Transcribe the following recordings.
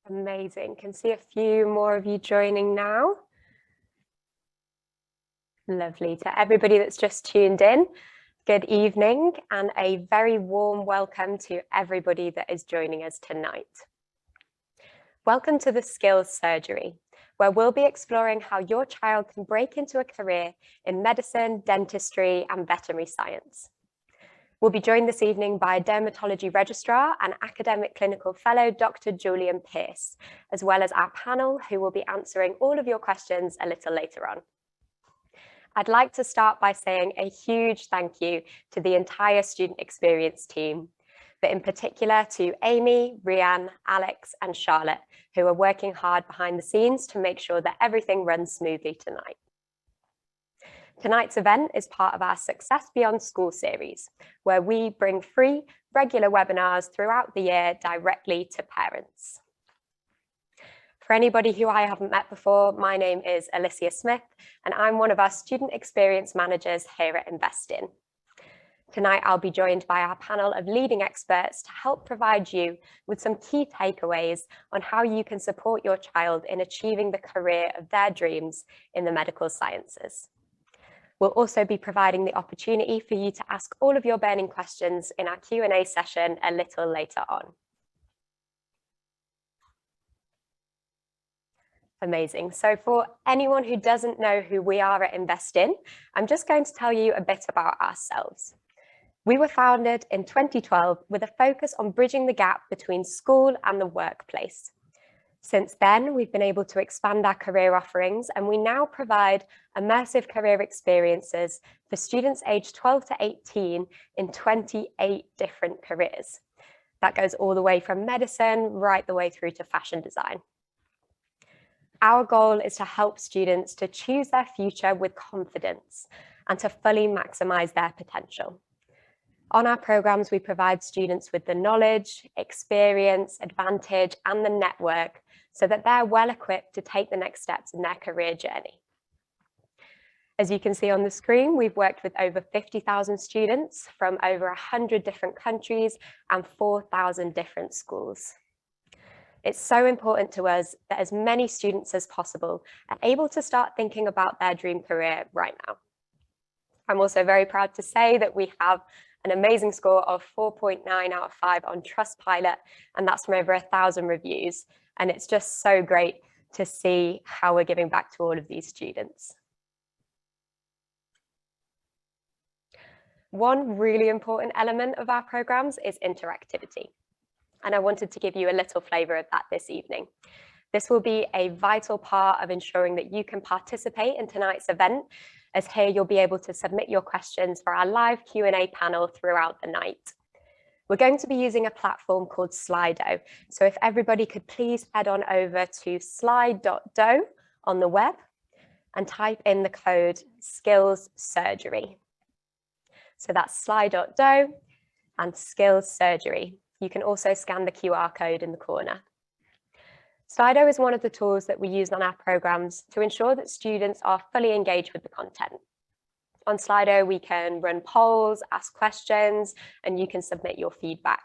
Amazing. Can see a few more of you joining now. Lovely. To everybody that's just tuned in, good evening and a very warm welcome to everybody that is joining us tonight. Welcome to the Skills Surgery, where we'll be exploring how your child can break into a career in medicine, dentistry and veterinary science. We'll be joined this evening by Dermatology Registrar and Academic Clinical Fellow, Dr. Julian Pearce, as well as our panel, who will be answering all of your questions a little later on. I'd like to start by saying a huge thank you to the entire student experience team, but in particular to Amy, Rianne, Alex, and Charlotte, who are working hard behind the scenes to make sure that everything runs smoothly tonight. Tonight's event is part of our Success Beyond School series, where we bring free, regular webinars throughout the year directly to parents. For anybody who I haven't met before, my name is Alicia Smith, and I'm one of our student experience managers here at Investin. Tonight, I'll be joined by our panel of leading experts to help provide you with some key takeaways on how you can support your child in achieving the career of their dreams in the medical sciences. We'll also be providing the opportunity for you to ask all of your burning questions in our Q&A session a little later on. Amazing. So for anyone who doesn't know who we are at Investin, I'm just going to tell you a bit about ourselves. We were founded in 2012 with a focus on bridging the gap between school and the workplace. Since then, we've been able to expand our career offerings, and we now provide immersive career experiences for students aged 12 to 18 in 28 different careers. That goes all the way from medicine right the way through to fashion design. Our goal is to help students to choose their future with confidence and to fully maximize their potential. On our programs, we provide students with the knowledge, experience, advantage, and the network so that they're well equipped to take the next steps in their career journey. As you can see on the screen, we've worked with over 50,000 students from over 100 different countries and 4,000 different schools. It's so important to us that as many students as possible are able to start thinking about their dream career right now. I'm also very proud to say that we have an amazing score of 4.9 out of 5 on Trustpilot, and that's from over 1,000 reviews. And it's just so great to see how we're giving back to all of these students. One really important element of our programs is interactivity. And I wanted to give you a little flavor of that this evening. This will be a vital part of ensuring that you can participate in tonight's event, as here you'll be able to submit your questions for our live Q&A panel throughout the night. We're going to be using a platform called Slido. So if everybody could please head on over to slide.do on the web and type in the code Skills Surgery. So that's slide.do and Skills Surgery. You can also scan the QR code in the corner. Slido is one of the tools that we use on our programs to ensure that students are fully engaged with the content. On Slido, we can run polls, ask questions, and you can submit your feedback.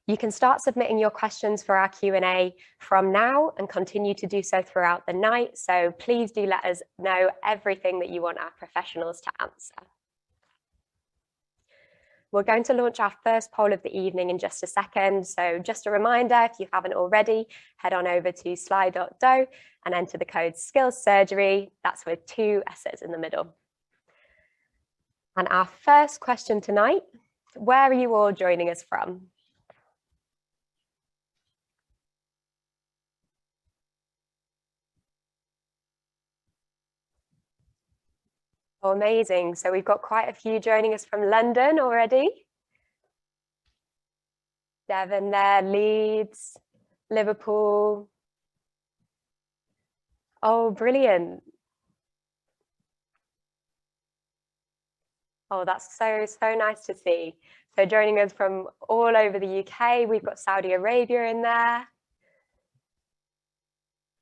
You can start submitting your questions for our Q&A from now and continue to do so throughout the night. So please do let us know everything that you want our professionals to answer. We're going to launch our first poll of the evening in just a second. So just a reminder, if you haven't already, head on over to slide.do and enter the code Skills Surgery. That's with 2 S's in the middle. And our first question tonight, where are you all joining us from? Oh, amazing. So we've got quite a few joining us from London already. Devon there, Leeds, Liverpool. Oh, brilliant. Oh, that's so nice to see. So joining us from all over the UK, we've got Saudi Arabia in there,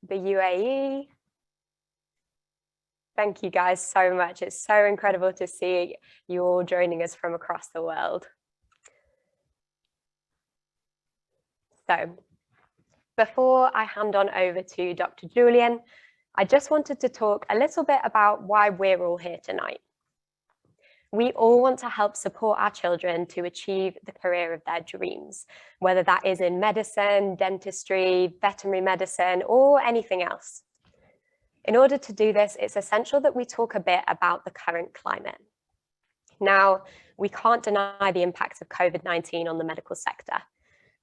the UAE. Thank you guys so much. It's so incredible to see you all joining us from across the world. So Before I hand on over to Dr. Julian, I just wanted to talk a little bit about why we're all here tonight. We all want to help support our children to achieve the career of their dreams, whether that is in medicine, dentistry, veterinary medicine, or anything else. In order to do this, it's essential that we talk a bit about the current climate. Now, we can't deny the impact of COVID-19 on the medical sector,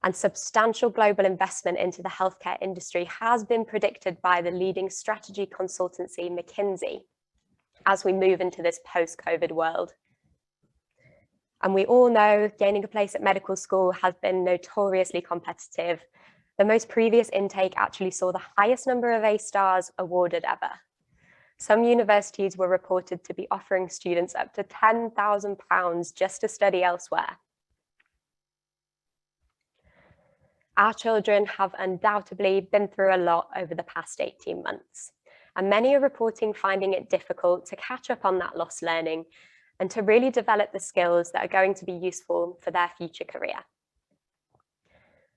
and substantial global investment into the healthcare industry has been predicted by the leading strategy consultancy McKinsey as we move into this post-COVID world. And we all know gaining a place at medical school has been notoriously competitive. The most previous intake actually saw the highest number of A-stars awarded ever. Some universities were reported to be offering students up to £10,000 just to study elsewhere. Our children have undoubtedly been through a lot over the past 18 months, and many are reporting finding it difficult to catch up on that lost learning and to really develop the skills that are going to be useful for their future career.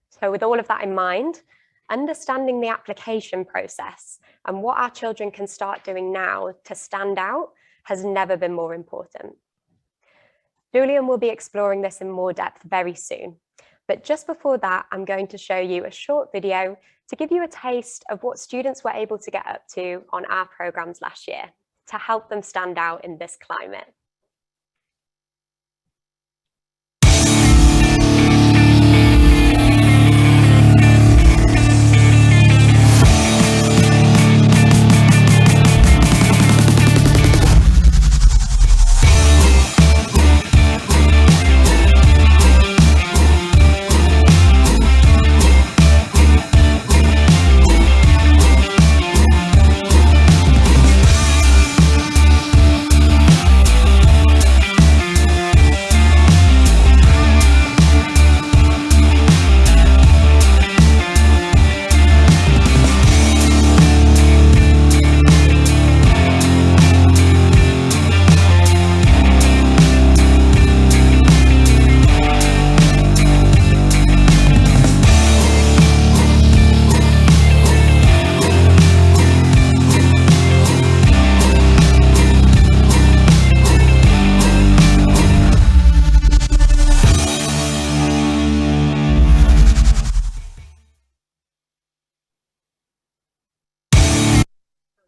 So with all of that in mind, understanding the application process and what our children can start doing now to stand out has never been more important. Julian will be exploring this in more depth very soon. But just before that, I'm going to show you a short video to give you a taste of what students were able to get up to on our programs last year to help them stand out in this climate.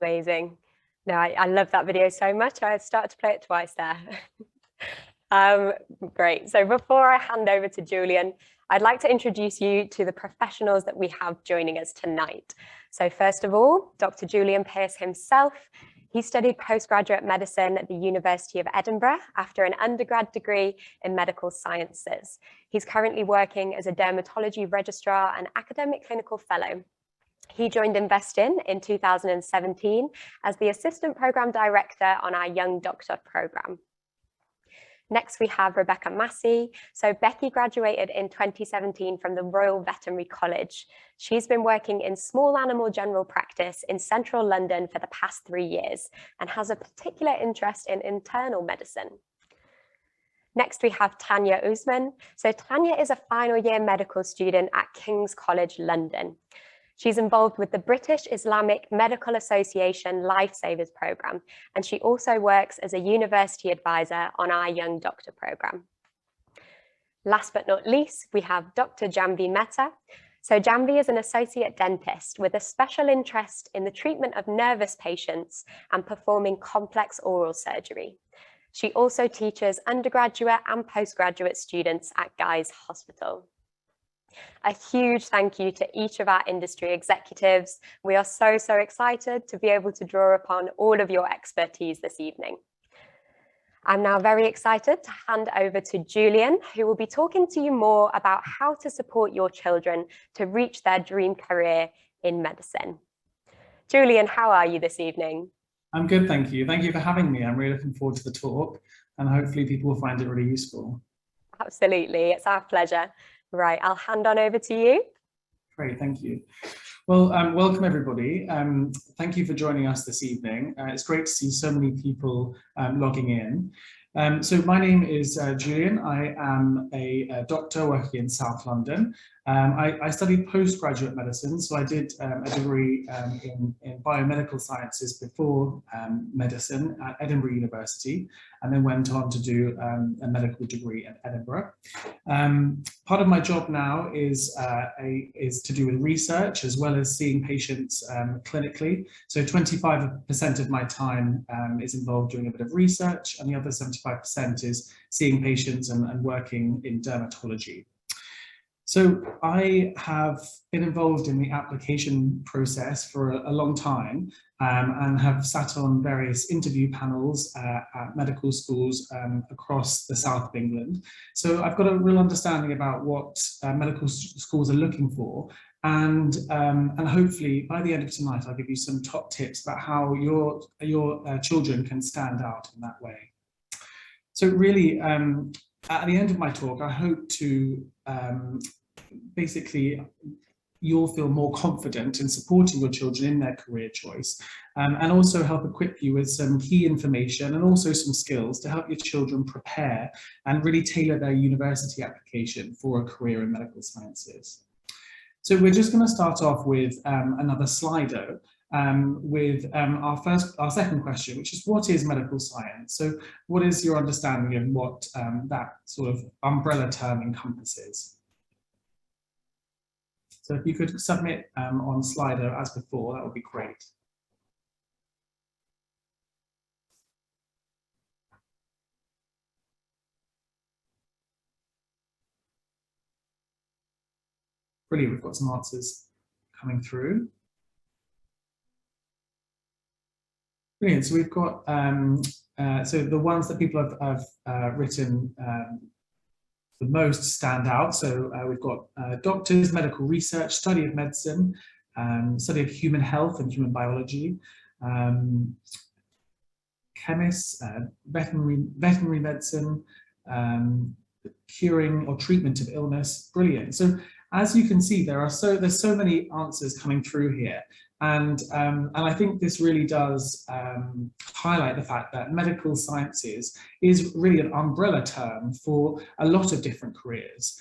Amazing. No, I love that video so much. I started to play it twice there. Great. So before I hand over to Julian, I'd like to introduce you to the professionals that we have joining us tonight. So first of all, Dr. Julian Pearce himself. He studied postgraduate medicine at the University of Edinburgh after an undergrad degree in medical sciences. He's currently working as a dermatology registrar and academic clinical fellow. He joined Investin in 2017 as the Assistant Programme Director on our Young Doctor programme. Next, we have Rebecca Massey. So Becky graduated in 2017 from the Royal Veterinary College. She's been working in small animal general practice in central London for the past 3 years and has a particular interest in internal medicine. Next, we have Tanya Usman. So Tanya is a final year medical student at King's College London. She's involved with the British Islamic Medical Association Lifesavers programme, and she also works as a university advisor on our Young Doctor programme. Last but not least, we have Dr. Janvi Mehta. So Janvi is an associate dentist with a special interest in the treatment of nervous patients and performing complex oral surgery. She also teaches undergraduate and postgraduate students at Guy's Hospital. A huge thank you to each of our industry executives. We are so excited to be able to draw upon all of your expertise this evening. I'm now very excited to hand over to Julian, who will be talking to you more about how to support your children to reach their dream career in medicine. Julian, how are you this evening? I'm good, thank you. Thank you for having me. I'm really looking forward to the talk, and hopefully people will find it really useful. Absolutely, it's our pleasure. Right, I'll hand on over to you. Great, thank you. Well, welcome everybody. Thank you for joining us this evening. It's great to see so many people logging in. So my name is Julian. I am a doctor working in South London, I studied postgraduate medicine, so I did a degree in biomedical sciences before medicine at Edinburgh University, and then went on to do a medical degree at Edinburgh. Part of my job now is to do with research as well as seeing patients clinically. So 25% of my time is involved doing a bit of research, and the other 75% is seeing patients and working in dermatology. So I have been involved in the application process for a long time and have sat on various interview panels at medical schools across the south of England. So I've got a real understanding about what medical schools are looking for, and hopefully by the end of tonight I'll give you some top tips about how your children can stand out in that way. So really, at the end of my talk, I hope to basically you'll feel more confident in supporting your children in their career choice, and also help equip you with some key information and also some skills to help your children prepare and really tailor their university application for a career in medical sciences. So we're just going to start off with another Slido with our second question, which is, what is medical science? So what is your understanding of what that sort of umbrella term encompasses? So if you could submit on Slido as before, that would be great. Brilliant, we've got some answers coming through. Brilliant, so we've got, so the ones that people have written the most stand out. So we've got doctors, medical research, study of medicine, study of human health and human biology, chemists, veterinary medicine, curing or treatment of illness. Brilliant. So as you can see, there's so many answers coming through here. And I think this really does highlight the fact that medical sciences is really an umbrella term for a lot of different careers.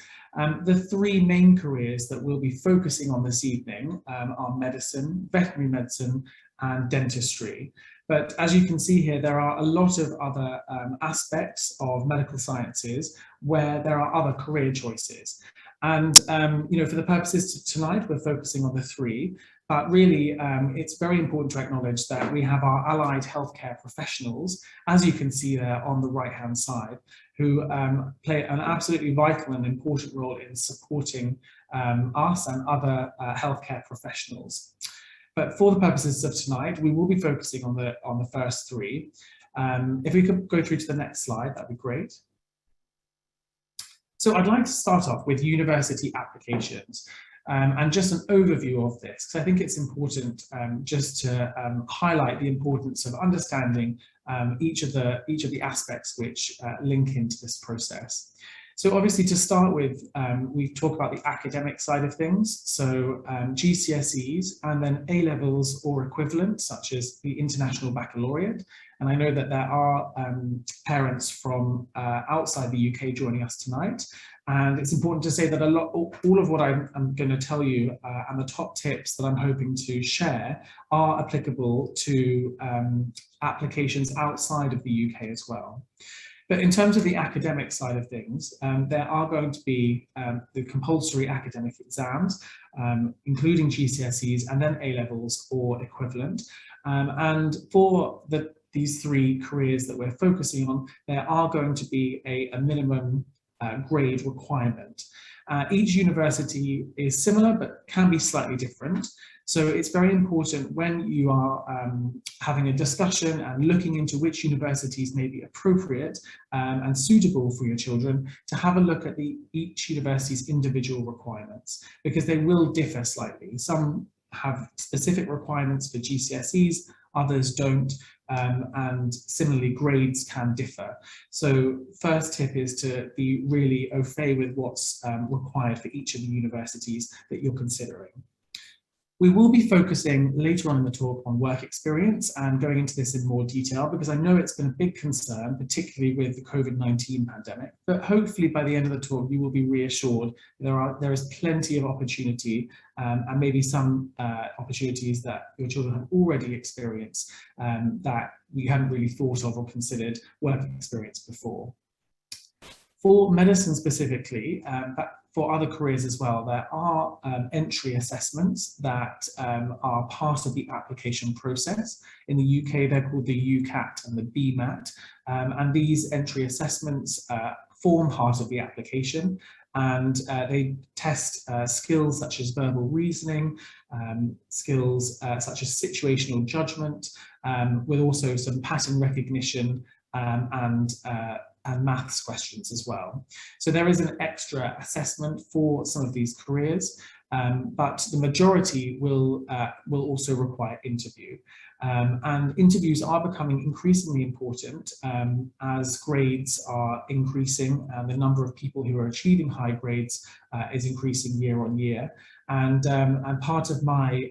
The three main careers that we'll be focusing on this evening are medicine, veterinary medicine, and dentistry. But as you can see here, there are a lot of other aspects of medical sciences where there are other career choices. And you know, for the purposes of tonight, we're focusing on the three. But really, it's very important to acknowledge that we have our allied healthcare professionals, as you can see there on the right-hand side, who play an absolutely vital and important role in supporting us and other healthcare professionals. But for the purposes of tonight, we will be focusing on the first three. If we could go through to the next slide, that'd be great. So I'd like to start off with university applications. And just an overview of this, because I think it's important just to highlight the importance of understanding each of the aspects which link into this process. So obviously, to start with, we talk about the academic side of things, so GCSEs and then A-levels or equivalent, such as the International Baccalaureate. And I know that there are parents from outside the UK joining us tonight. And it's important to say that all of what I'm going to tell you and the top tips that I'm hoping to share are applicable to applications outside of the UK as well. But in terms of the academic side of things, there are going to be the compulsory academic exams, including GCSEs and then A-levels or equivalent. And for these three careers that we're focusing on, there are going to be a minimum grade requirement. Each university is similar but can be slightly different. So it's very important when you are having a discussion and looking into which universities may be appropriate and suitable for your children to have a look at each university's individual requirements, because they will differ slightly. Some have specific requirements for GCSEs, others don't, and similarly grades can differ. So first tip is to be really au fait with what's required for each of the universities that you're considering. We will be focusing later on in the talk on work experience and going into this in more detail because I know it's been a big concern, particularly with the COVID-19 pandemic. But hopefully by the end of the talk, you will be reassured there is plenty of opportunity and maybe some opportunities that your children have already experienced that we hadn't really thought of or considered work experience before. For medicine specifically, but for other careers as well, there are entry assessments that are part of the application process. In the UK, they're called the UCAT and the BMAT, and these entry assessments form part of the application, and they test skills such as verbal reasoning, skills such as situational judgment, with also some pattern recognition and maths questions as well. So there is an extra assessment for some of these careers, but the majority will also require interview. And interviews are becoming increasingly important as grades are increasing and the number of people who are achieving high grades is increasing year on year. And part of my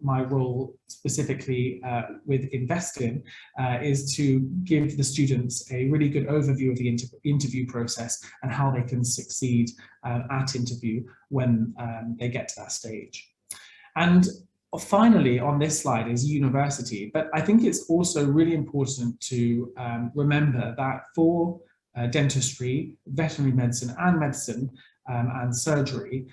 role specifically with Investing is to give the students a really good overview of the interview process and how they can succeed at interview when they get to that stage. And finally, on this slide is university, but I think it's also really important to remember that for dentistry, veterinary medicine and surgery,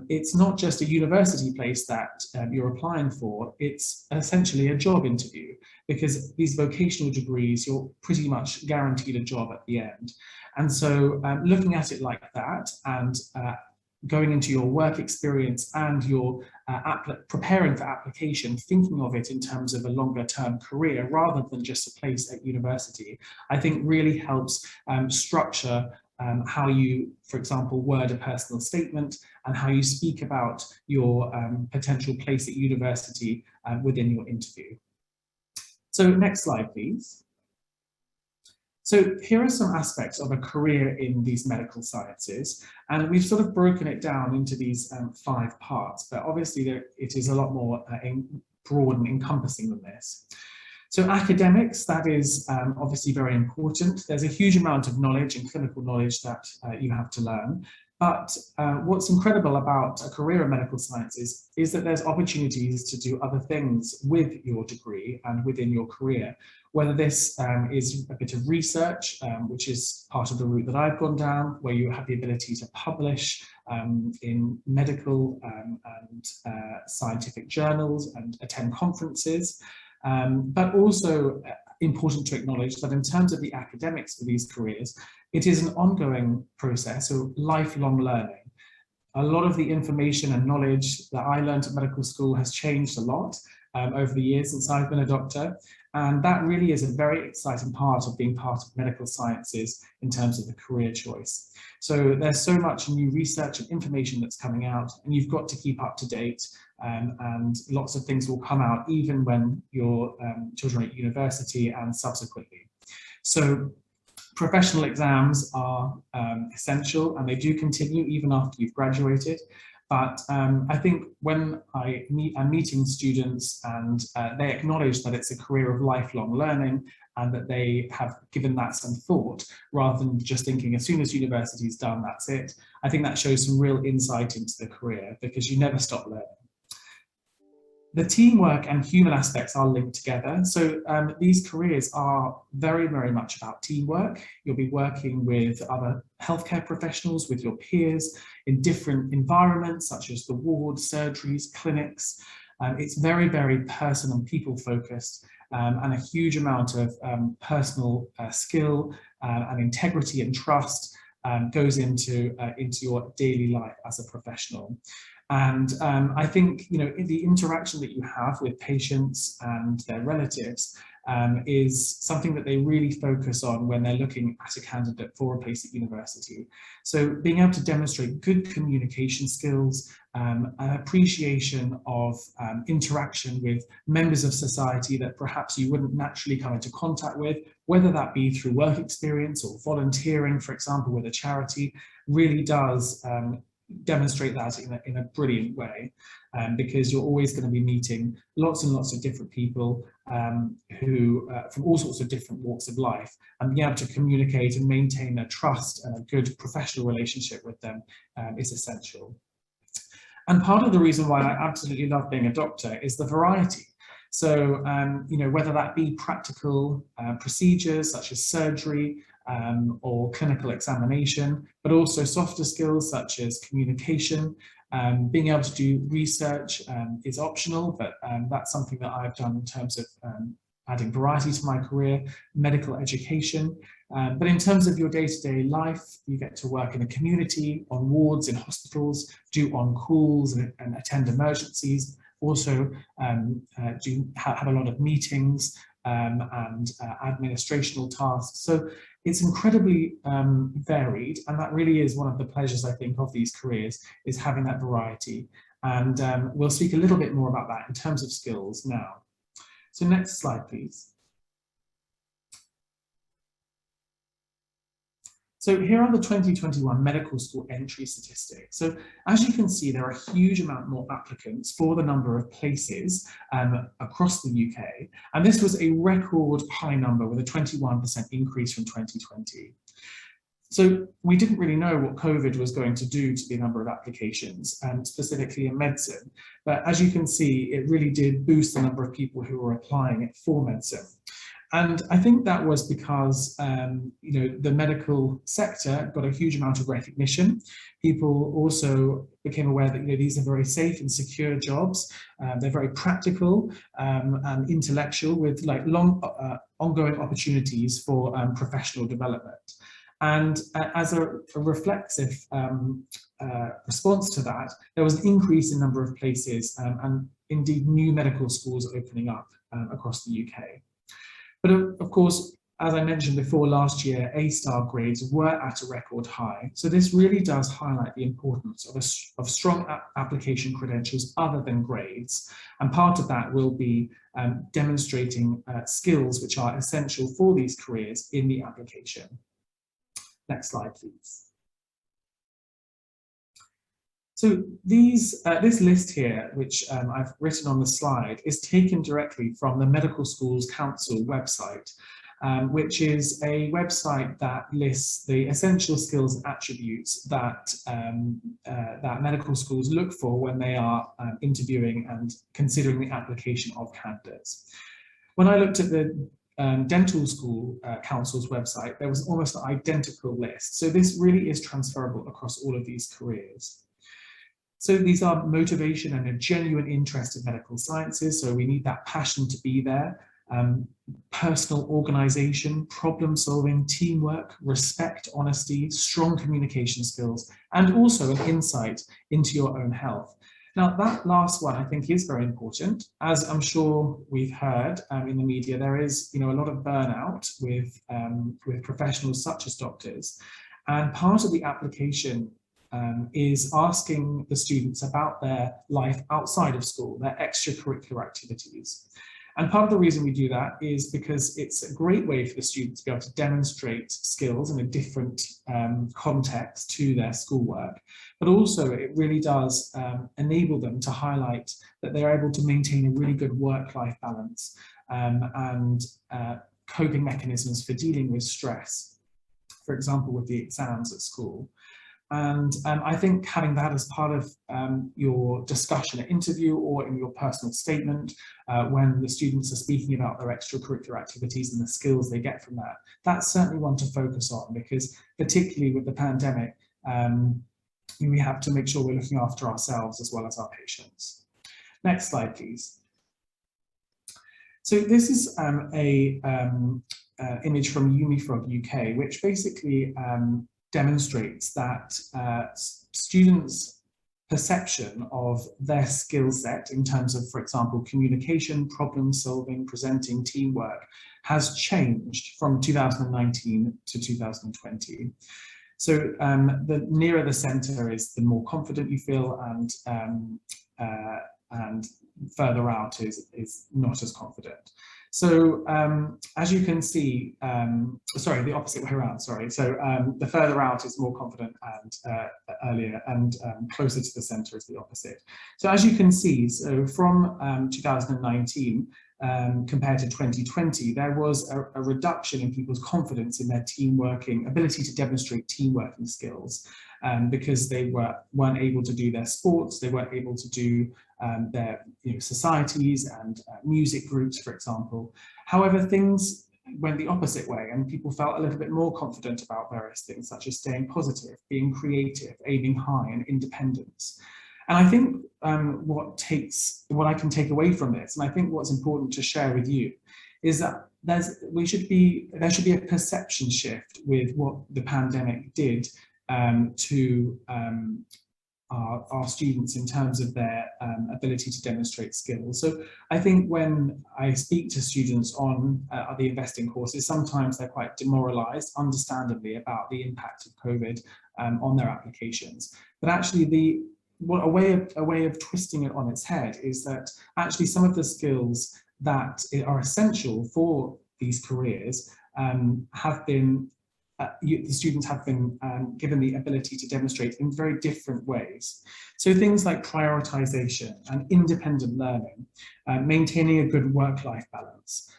it's not just a university place that you're applying for, it's essentially a job interview, because these vocational degrees, you're pretty much guaranteed a job at the end. And so looking at it like that and going into your work experience and your preparing for application, thinking of it in terms of a longer term career rather than just a place at university, I think really helps structure how you, for example, word a personal statement and how you speak about your potential place at university within your interview. So next slide, please. So here are some aspects of a career in these medical sciences, and we've sort of broken it down into these 5 parts, but obviously it is a lot more broad and encompassing than this. So academics, that is obviously very important. There's a huge amount of knowledge and clinical knowledge that you have to learn. But what's incredible about a career in medical sciences is that there's opportunities to do other things with your degree and within your career, whether this is a bit of research, which is part of the route that I've gone down, where you have the ability to publish in medical and scientific journals and attend conferences, but also important to acknowledge that in terms of the academics for these careers, it is an ongoing process, so lifelong learning. A lot of the information and knowledge that I learned at medical school has changed a lot over the years since I've been a doctor, and that really is a very exciting part of being part of medical sciences in terms of the career choice. So there's so much new research and information that's coming out, and you've got to keep up to date, and lots of things will come out even when your children are at university and subsequently. So professional exams are essential, and they do continue even after you've graduated. But I think when I'm meeting students and they acknowledge that it's a career of lifelong learning and that they have given that some thought rather than just thinking as soon as university's done, that's it, I think that shows some real insight into the career because you never stop learning. The teamwork and human aspects are linked together. So these careers are very, very much about teamwork. You'll be working with other healthcare professionals, with your peers in different environments, such as the ward, surgeries, clinics. It's very, very personal and people focused, and a huge amount of personal skill and integrity and trust goes into your daily life as a professional. And I think, you know, the interaction that you have with patients and their relatives is something that they really focus on when they're looking at a candidate for a place at university. So being able to demonstrate good communication skills, an appreciation of interaction with members of society that perhaps you wouldn't naturally come into contact with, whether that be through work experience or volunteering, for example, with a charity, really does demonstrate that in a brilliant way, because you're always going to be meeting lots and lots of different people who from all sorts of different walks of life, and being able to communicate and maintain a trust and a good professional relationship with them is essential. And part of the reason why I absolutely love being a doctor is the variety. So, you know, whether that be practical procedures such as surgery or clinical examination, but also softer skills such as communication. Being able to do research is optional, but that's something that I've done in terms of adding variety to my career, medical education. But in terms of your day-to-day life, you get to work in a community, on wards in hospitals, do on-calls and attend emergencies. Also have a lot of meetings and administrational tasks. So it's incredibly varied, and that really is one of the pleasures, I think, of these careers, is having that variety. And we'll speak a little bit more about that in terms of skills now. So next slide, please. So here are the 2021 medical school entry statistics. So as you can see, there are a huge amount more applicants for the number of places across the UK. And this was a record high number with a 21% increase from 2020. So we didn't really know what COVID was going to do to the number of applications, specifically in medicine. But as you can see, it really did boost the number of people who were applying for medicine. And I think that was because you know, the medical sector got a huge amount of recognition. People also became aware that, you know, these are very safe and secure jobs. They're very practical and intellectual, with like long ongoing opportunities for professional development. And as a reflexive response to that, there was an increase in number of places and indeed new medical schools opening up across the UK. But of course, as I mentioned before, last year, A-star grades were at a record high. So this really does highlight the importance of strong application credentials other than grades. And part of that will be demonstrating skills which are essential for these careers in the application. Next slide, please. So this list here, which I've written on the slide, is taken directly from the Medical Schools Council website, which is a website that lists the essential skills and attributes that, that medical schools look for when they are interviewing and considering the application of candidates. When I looked at the Dental School Council's website, there was almost an identical list. So this really is transferable across all of these careers. So these are motivation and a genuine interest in medical sciences. So we need that passion to be there. Personal organisation, problem solving, teamwork, respect, honesty, strong communication skills, and also an insight into your own health. Now, that last one I think is very important. As I'm sure we've heard in the media, there is, you know, a lot of burnout with professionals such as doctors, and part of the application is asking the students about their life outside of school, their extracurricular activities. And part of the reason we do that is because it's a great way for the students to be able to demonstrate skills in a different context to their schoolwork, but also it really does enable them to highlight that they're able to maintain a really good work-life balance and coping mechanisms for dealing with stress, for example, with the exams at school. And I think having that as part of your discussion at interview or in your personal statement, when the students are speaking about their extracurricular activities and the skills they get from that, that's certainly one to focus on, because particularly with the pandemic, we have to make sure we're looking after ourselves as well as our patients. Next slide, please. So this is a image from Unifrog UK, which basically demonstrates that students' perception of their skill set in terms of, for example, communication, problem solving, presenting, teamwork, has changed from 2019 to 2020. So the nearer the centre is, the more confident you feel, and further out is not as confident. So as you can see, sorry, the opposite way around, sorry. So the further out is more confident and earlier, and closer to the center is the opposite. So as you can see, so from 2019 compared to 2020, there was a reduction in people's confidence in their team working, ability to demonstrate team working skills, because they weren't able to do their sports, they weren't able to do their societies and music groups, for example. However, things went the opposite way, and people felt a little bit more confident about various things, such as staying positive, being creative, aiming high, and independence. And I think what I can take away from this, and I think what's important to share with you, is that there should be a perception shift with what the pandemic did to our students in terms of their ability to demonstrate skills. So I think when I speak to students on the investing courses, sometimes they're quite demoralized, understandably, about the impact of COVID on their applications. But actually a way of twisting it on its head is that actually some of the skills that are essential for these careers have been the students have been given the ability to demonstrate in very different ways. So things like prioritization and independent learning, maintaining a good work-life balance,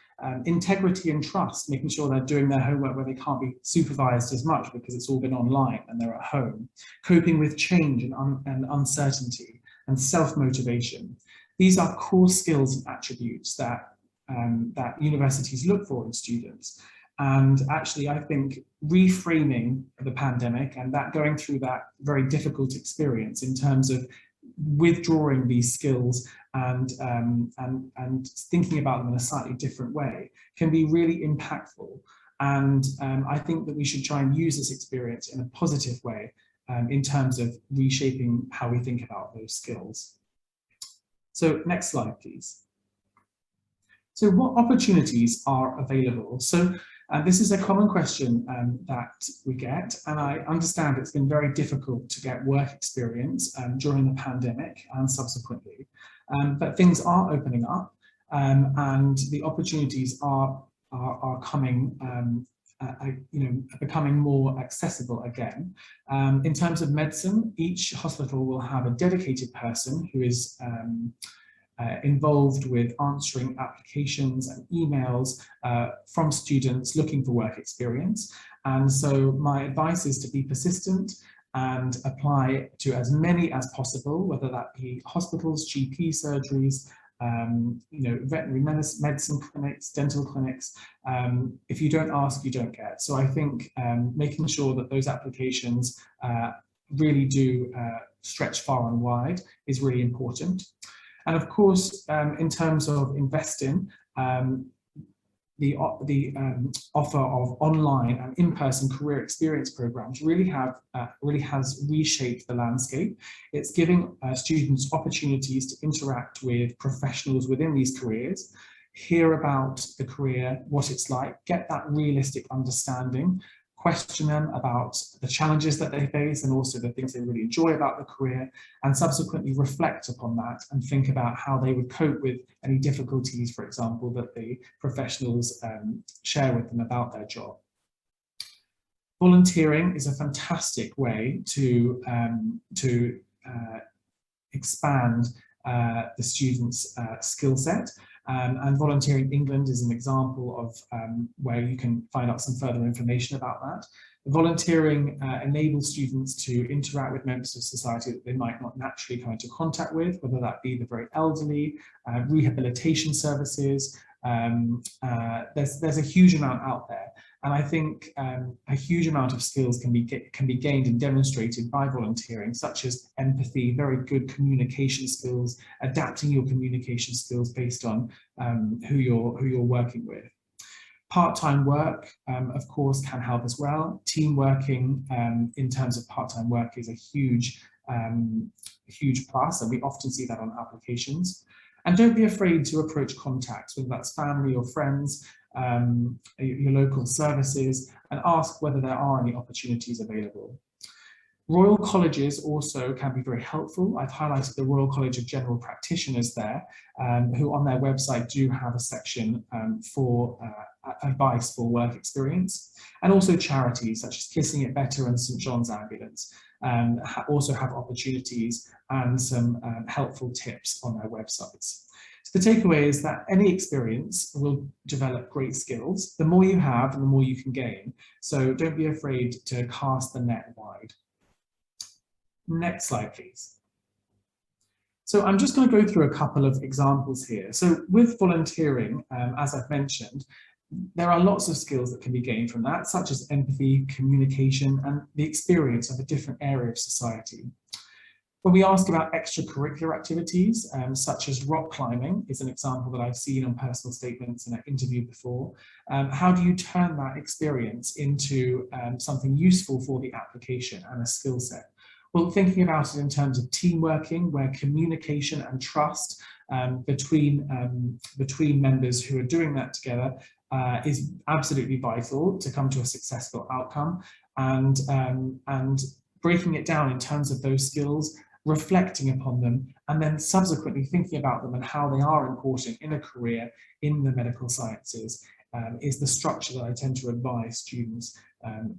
integrity and trust, making sure they're doing their homework where they can't be supervised as much because it's all been online and they're at home, coping with change and uncertainty, and self-motivation. These are core skills and attributes that universities look for in students. And actually, I think reframing the pandemic and that going through that very difficult experience in terms of withdrawing these skills and thinking about them in a slightly different way can be really impactful. And I think that we should try and use this experience in a positive way in terms of reshaping how we think about those skills. So next slide, please. So what opportunities are available? So this is a common question that we get, and I understand it's been very difficult to get work experience during the pandemic and subsequently, but things are opening up, and the opportunities are coming, becoming more accessible again. In terms of medicine, each hospital will have a dedicated person who is involved with answering applications and emails from students looking for work experience. And so my advice is to be persistent and apply to as many as possible, whether that be hospitals, GP surgeries, veterinary medicine clinics, dental clinics. If you don't ask, you don't get. So I think making sure that those applications really do stretch far and wide is really important. And of course, in terms of investing, the offer of online and in-person career experience programs really has reshaped the landscape. It's giving students opportunities to interact with professionals within these careers, hear about the career, what it's like, get that realistic understanding, question them about the challenges that they face and also the things they really enjoy about the career, and subsequently reflect upon that and think about how they would cope with any difficulties, for example, that the professionals share with them about their job. Volunteering is a fantastic way to expand the students' skill set. And Volunteering England is an example of where you can find out some further information about that. Volunteering enables students to interact with members of society that they might not naturally come into contact with, whether that be the very elderly, rehabilitation services. There's a huge amount out there. And I think a huge amount of skills can be gained and demonstrated by volunteering, such as empathy, very good communication skills, adapting your communication skills based on who you're working with. Part-time work, of course, can help as well. Team working in terms of part-time work is a huge plus, and we often see that on applications. And don't be afraid to approach contacts, whether that's family or friends, your local services, and ask whether there are any opportunities available. Royal colleges also can be very helpful. I've highlighted the Royal College of General Practitioners there, who on their website do have a section for advice for work experience. And also charities such as Kissing It Better and St John's Ambulance also have opportunities and some helpful tips on their websites. So the takeaway is that any experience will develop great skills. The more you have, the more you can gain. So don't be afraid to cast the net wide. Next slide, please. So I'm just going to go through a couple of examples here. So with volunteering, as I've mentioned, there are lots of skills that can be gained from that, such as empathy, communication, and the experience of a different area of society. When we ask about extracurricular activities, such as rock climbing, is an example that I've seen on personal statements in an interview before. How do you turn that experience into something useful for the application and a skill set? Well, thinking about it in terms of team working, where communication and trust between members who are doing that together is absolutely vital to come to a successful outcome, and breaking it down in terms of those skills, reflecting upon them, and then subsequently thinking about them and how they are important in a career in the medical sciences is the structure that I tend to advise students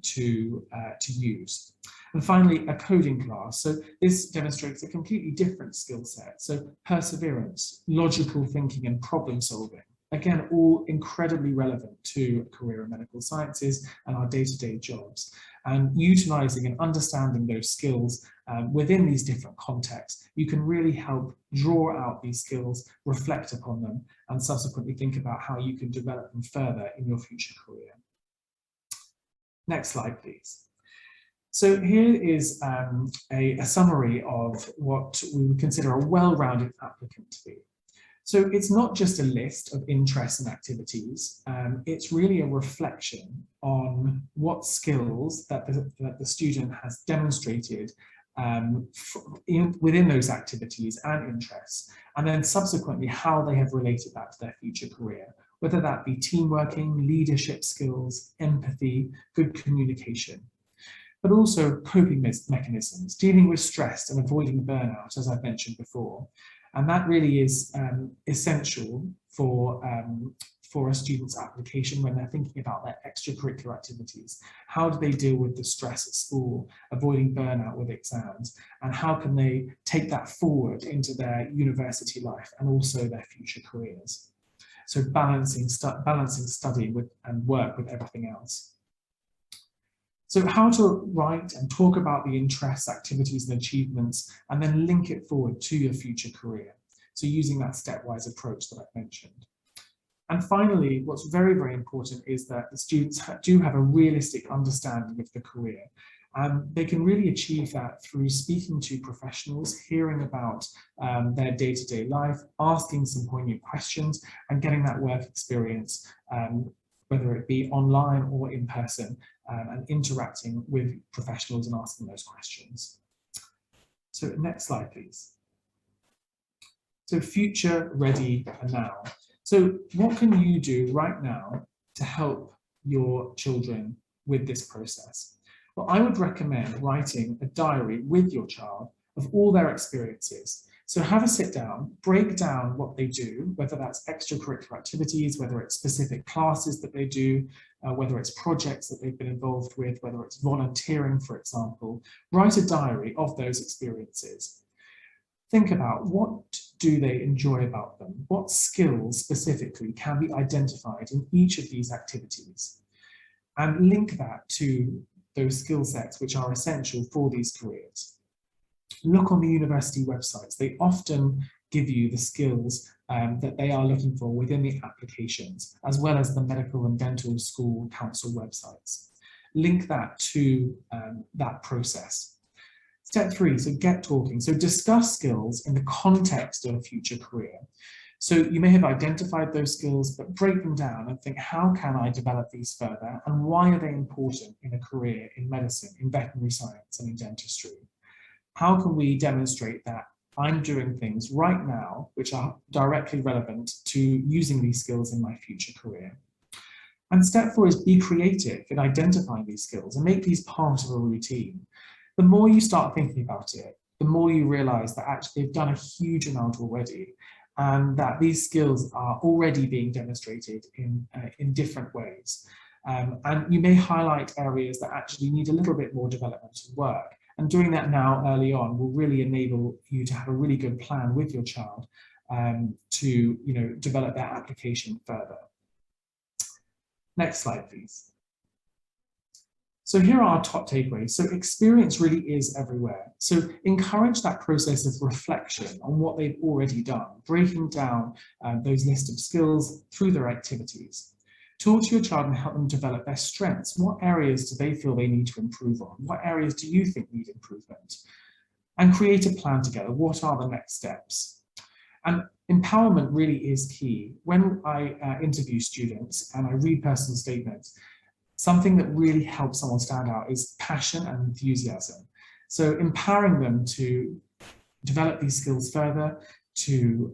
to use. And finally, a coding class. So this demonstrates a completely different skill set. So perseverance, logical thinking, and problem solving. Again, all incredibly relevant to a career in medical sciences and our day-to-day jobs. And utilising and understanding those skills within these different contexts, you can really help draw out these skills, reflect upon them, and subsequently think about how you can develop them further in your future career. Next slide, please. So here is a summary of what we would consider a well-rounded applicant to be. So it's not just a list of interests and activities, it's really a reflection on what skills that the student has demonstrated within those activities and interests, and then subsequently how they have related that to their future career, whether that be team working, leadership skills, empathy, good communication, but also coping mechanisms, dealing with stress and avoiding burnout, as I've mentioned before. And that really is essential for a student's application when they're thinking about their extracurricular activities. How do they deal with the stress at school, avoiding burnout with exams, and how can they take that forward into their university life and also their future careers? So balancing study and work with everything else. So how to write and talk about the interests, activities and achievements, and then link it forward to your future career. So using that stepwise approach that I've mentioned. And finally, what's very, very important is that the students do have a realistic understanding of the career. They can really achieve that through speaking to professionals, hearing about their day-to-day life, asking some poignant questions, and getting that work experience, whether it be online or in person, and interacting with professionals and asking those questions. So next slide, please. So future ready now. So what can you do right now to help your children with this process? Well, I would recommend writing a diary with your child of all their experiences. So have a sit down, break down what they do, whether that's extracurricular activities, whether it's specific classes that they do, whether it's projects that they've been involved with, whether it's volunteering, for example. Write a diary of those experiences. Think about what do they enjoy about them? What skills specifically can be identified in each of these activities? And link that to those skill sets which are essential for these careers. Look on the university websites. They often give you the skills that they are looking for within the applications, as well as the medical and dental school council websites. Link that to that process. Step 3, so get talking. So discuss skills in the context of a future career. So you may have identified those skills, but break them down and think, how can I develop these further? And why are they important in a career in medicine, in veterinary science, and in dentistry? How can we demonstrate that I'm doing things right now which are directly relevant to using these skills in my future career? And step 4 is be creative in identifying these skills and make these part of a routine. the more you start thinking about it, the more you realize that actually they've done a huge amount already, and that these skills are already being demonstrated in different ways. And you may highlight areas that actually need a little bit more development and work. And doing that now early on will really enable you to have a really good plan with your child to develop their application further. Next slide, please. So here are our top takeaways. So experience really is everywhere. So encourage that process of reflection on what they've already done, breaking down those list of skills through their activities. Talk to your child and help them develop their strengths. What areas do they feel they need to improve on? What areas do you think need improvement? And create a plan together. What are the next steps? And empowerment really is key. When I interview students and I read personal statements, something that really helps someone stand out is passion and enthusiasm. So empowering them to develop these skills further, to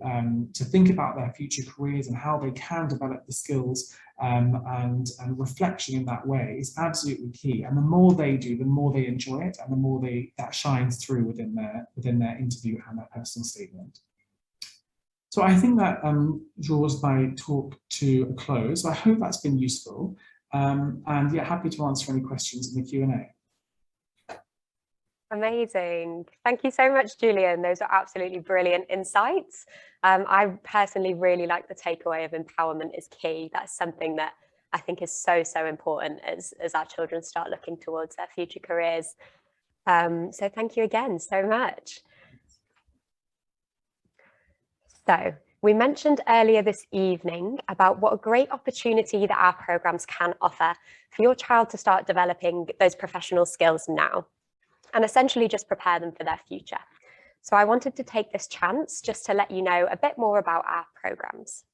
think about their future careers and how they can develop the skills and reflection in that way is absolutely key. And the more they do, the more they enjoy it, and the more that shines through within their interview and their personal statement. So I think that draws my talk to a close. So I hope that's been useful. And yeah, happy to answer any questions in the Q&A. Amazing. Thank you so much, Julian. Those are absolutely brilliant insights. I personally really like the takeaway of empowerment is key. That's something that I think is so important as our children start looking towards their future careers. So thank you again so much. So we mentioned earlier this evening about what a great opportunity that our programs can offer for your child to start developing those professional skills now, and essentially just prepare them for their future. So I wanted to take this chance just to let you know a bit more about our programs.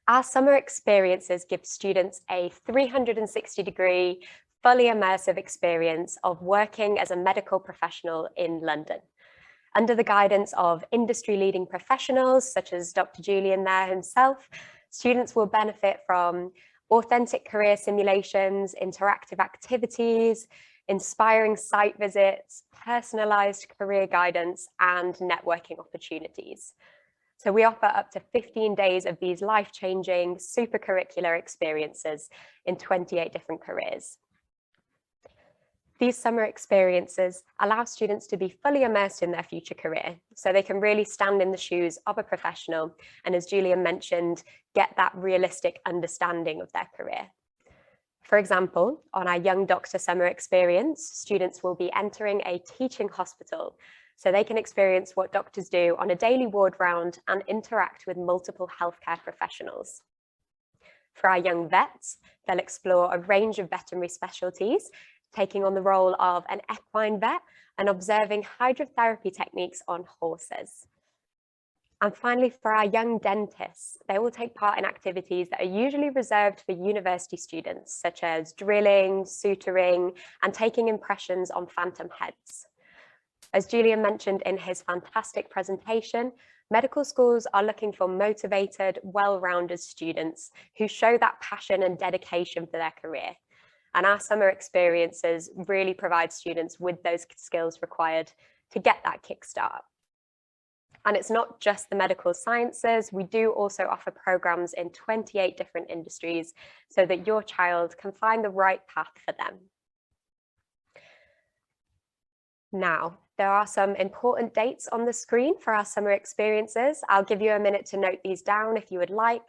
Our summer experiences give students a 360-degree, fully immersive experience of working as a medical professional in London. Under the guidance of industry-leading professionals, such as Dr. Julian there himself, students will benefit from authentic career simulations, interactive activities, inspiring site visits, personalized career guidance, and networking opportunities. So we offer up to 15 days of these life-changing super curricular experiences in 28 different careers. These summer experiences allow students to be fully immersed in their future career, so they can really stand in the shoes of a professional and, as Julian mentioned, get that realistic understanding of their career. For example, on our Young Doctor Summer Experience, students will be entering a teaching hospital, so they can experience what doctors do on a daily ward round and interact with multiple healthcare professionals. For our Young Vets, they'll explore a range of veterinary specialties, taking on the role of an equine vet and observing hydrotherapy techniques on horses. And finally, for our young dentists, they will take part in activities that are usually reserved for university students, such as drilling, suturing, and taking impressions on phantom heads. As Julian mentioned in his fantastic presentation, medical schools are looking for motivated, well-rounded students who show that passion and dedication for their career. And our summer experiences really provide students with those skills required to get that kickstart. And it's not just the medical sciences, we do also offer programs in 28 different industries so that your child can find the right path for them. Now, there are some important dates on the screen for our summer experiences. I'll give you a minute to note these down if you would like.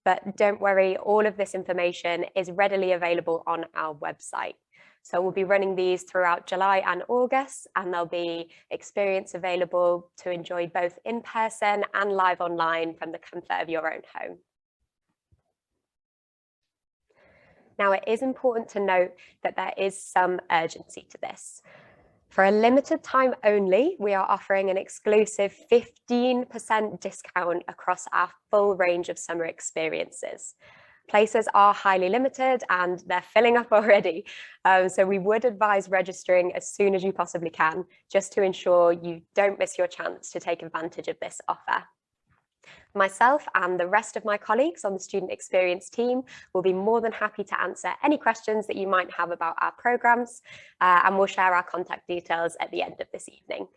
But don't worry, all of this information is readily available on our website. So we'll be running these throughout July and August, and there'll be experience available to enjoy both in person and live online from the comfort of your own home. Now, it is important to note that there is some urgency to this. For a limited time only, we are offering an exclusive 15% discount across our full range of summer experiences. Places are highly limited and they're filling up already. So we would advise registering as soon as you possibly can, just to ensure you don't miss your chance to take advantage of this offer. Myself and the rest of my colleagues on the student experience team will be more than happy to answer any questions that you might have about our programs, and we'll share our contact details at the end of this evening.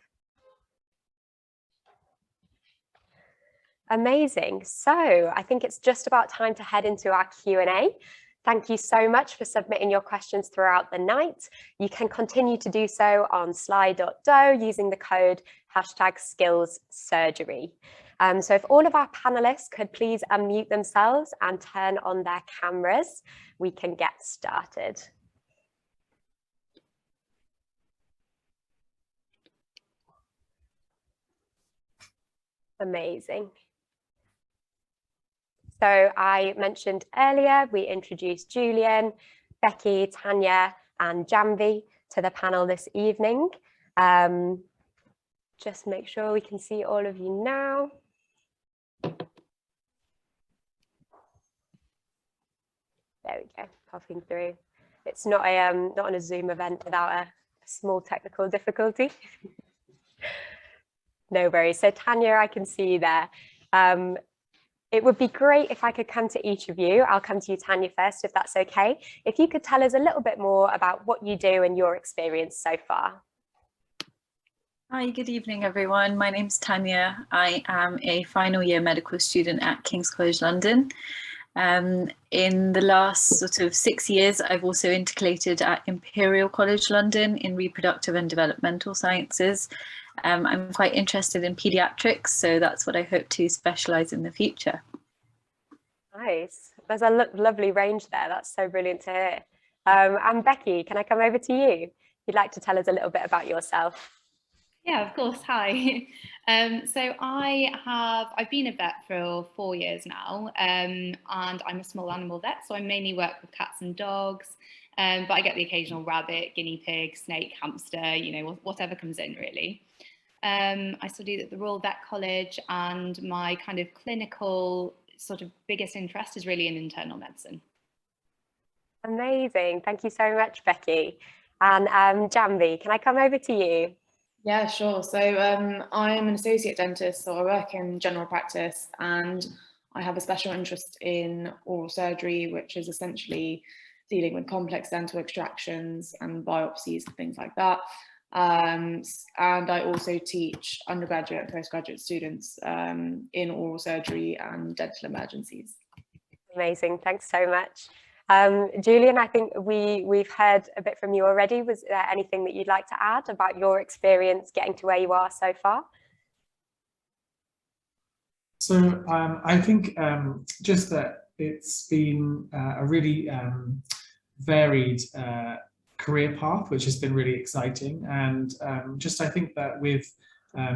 Amazing. So I think it's just about time to head into our Q&A. Thank you so much for submitting your questions throughout the night. You can continue to do so on sly.do using the code #skillssurgery. So if all of our panelists could please unmute themselves and turn on their cameras, we can get started. Amazing. So I mentioned earlier, we introduced Julian, Becky, Tanya, and Janvi to the panel this evening. Just make sure we can see all of you now. There we go, popping through. It's not on a Zoom event without a small technical difficulty. No worries. So Tanya, I can see you there. It would be great if I could come to each of you. I'll come to you, Tanya, first, if that's okay. If you could tell us a little bit more about what you do and your experience so far. Hi, good evening, everyone. My name's Tanya. I am a final year medical student at King's College London. In the last sort of 6 years, I've also intercalated at Imperial College London in reproductive and developmental sciences. I'm quite interested in paediatrics, so that's what I hope to specialise in the future. Nice. There's a lovely range there. That's so brilliant to hear. And Becky, can I come over to you? If you'd like to tell us a little bit about yourself. Yeah, of course. Hi. So I've been a vet for 4 years now, and I'm a small animal vet, so I mainly work with cats and dogs, but I get the occasional rabbit, guinea pig, snake, hamster, you know, whatever comes in really. I studied at the Royal Vet College, and my kind of clinical sort of biggest interest is really in internal medicine. Amazing. Thank you so much, Becky. And Janvi, can I come over to you? Yeah, sure. So I'm an associate dentist, so I work in general practice, and I have a special interest in oral surgery, which is essentially dealing with complex dental extractions and biopsies and things like that. And I also teach undergraduate and postgraduate students in oral surgery and dental emergencies. Amazing, thanks so much. Julian, I think we've heard a bit from you already. Was there anything that you'd like to add about your experience getting to where you are so far? So I think just that it's been a really varied career path, which has been really exciting. And just I think that with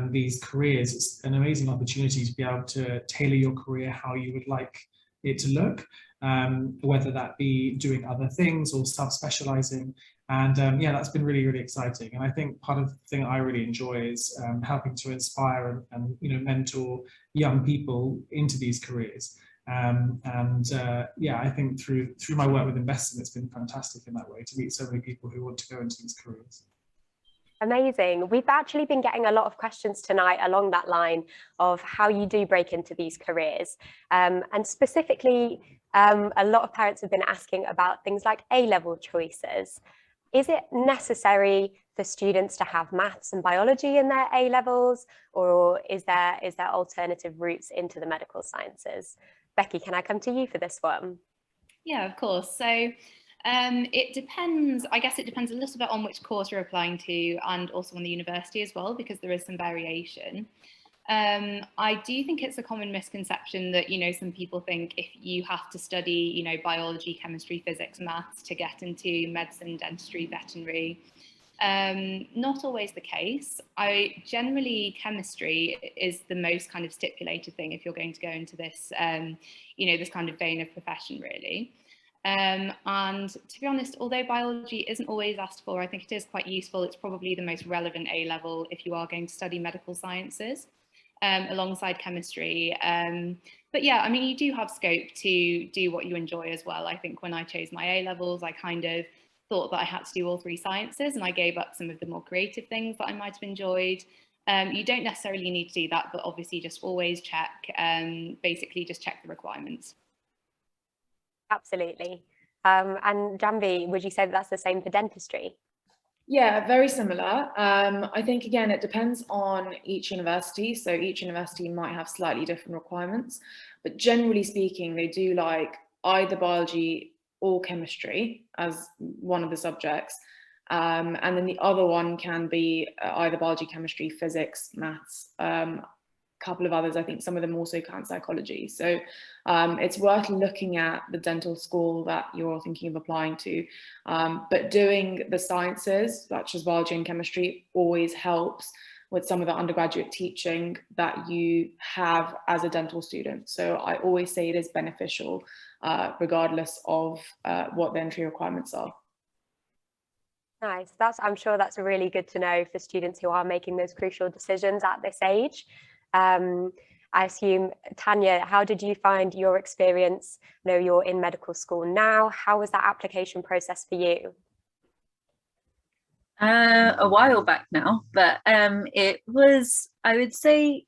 these careers, it's an amazing opportunity to be able to tailor your career how you would like it to look, whether that be doing other things or subspecializing. And yeah, that's been really, really exciting. And I think part of the thing I really enjoy is helping to inspire and you know, mentor young people into these careers. Yeah, I think through my work with investing, it's been fantastic in that way to meet so many people who want to go into these careers. Amazing. We've actually been getting a lot of questions tonight along that line of how you do break into these careers. And specifically, a lot of parents have been asking about things like A-level choices. Is it necessary for students to have maths and biology in their A-levels, or is there alternative routes into the medical sciences? Becky, can I come to you for this one? Yeah, of course. So it depends, I guess it depends a little bit on which course you're applying to, and also on the university as well, because there is some variation. I do think it's a common misconception that, you know, some people think if you have to study, you know, biology, chemistry, physics, maths to get into medicine, dentistry, veterinary. Not always the case. Generally, chemistry is the most kind of stipulated thing if you're going to go into this, you know, this kind of vein of profession, really. And to be honest, although biology isn't always asked for, I think it is quite useful. It's probably the most relevant A-level if you are going to study medical sciences, alongside chemistry. But yeah, I mean, you do have scope to do what you enjoy as well. I think when I chose my A-levels, I kind of thought that I had to do all three sciences, and I gave up some of the more creative things that I might have enjoyed. You don't necessarily need to do that, but obviously just always check, basically just check the requirements. Absolutely. And Janvi, would you say that that's the same for dentistry? Yeah, very similar. I think, again, it depends on each university. So each university might have slightly different requirements, but generally speaking, they do like either biology or chemistry as one of the subjects. And then the other one can be either biology, chemistry, physics, maths, couple of others. I think some of them also count psychology. So it's worth looking at the dental school that you're thinking of applying to. But doing the sciences, such as biology and chemistry, always helps with some of the undergraduate teaching that you have as a dental student. So I always say it is beneficial, regardless of what the entry requirements are. Nice. I'm sure that's really good to know for students who are making those crucial decisions at this age. I assume, Tanya, how did you find your experience? I know you're in medical school now. How was that application process for you? A while back now, but it was, I would say,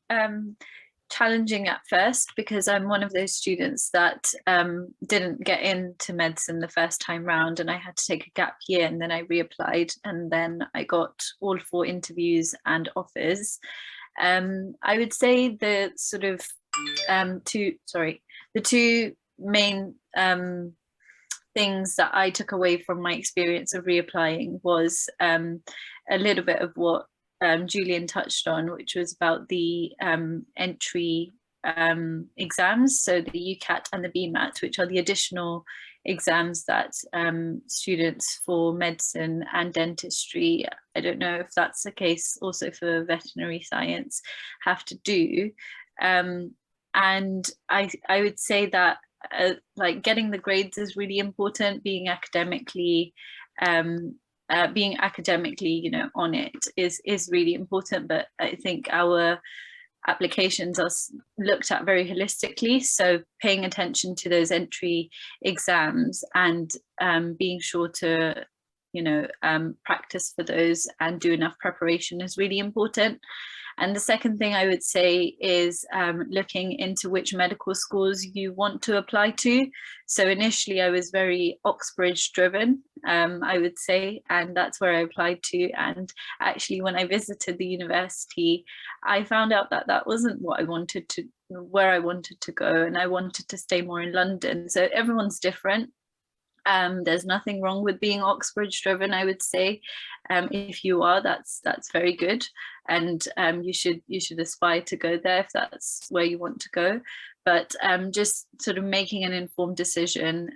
challenging at first, because I'm one of those students that didn't get into medicine the first time round, and I had to take a gap year, and then I reapplied, and then I got all 4 interviews and offers. I would say the sort of the two main things that I took away from my experience of reapplying was a little bit of what Julian touched on, which was about the entry exams, so the UCAT and the BMAT, which are the additional exams that students for medicine and dentistry, I don't know if that's the case also for veterinary science, have to do. And I would say that like getting the grades is really important. Being academically you know, on it is really important, but I think our applications are looked at very holistically, so paying attention to those entry exams and being sure to, you know, practice for those and do enough preparation is really important. And the second thing I would say is looking into which medical schools you want to apply to. So initially I was very Oxbridge driven, I would say, and that's where I applied to. And actually when I visited the university, I found out that that wasn't what I wanted to, where I wanted to go, and I wanted to stay more in London. So everyone's different. There's nothing wrong with being Oxbridge driven, I would say. If you are, that's very good, and you should aspire to go there if that's where you want to go. But just sort of making an informed decision,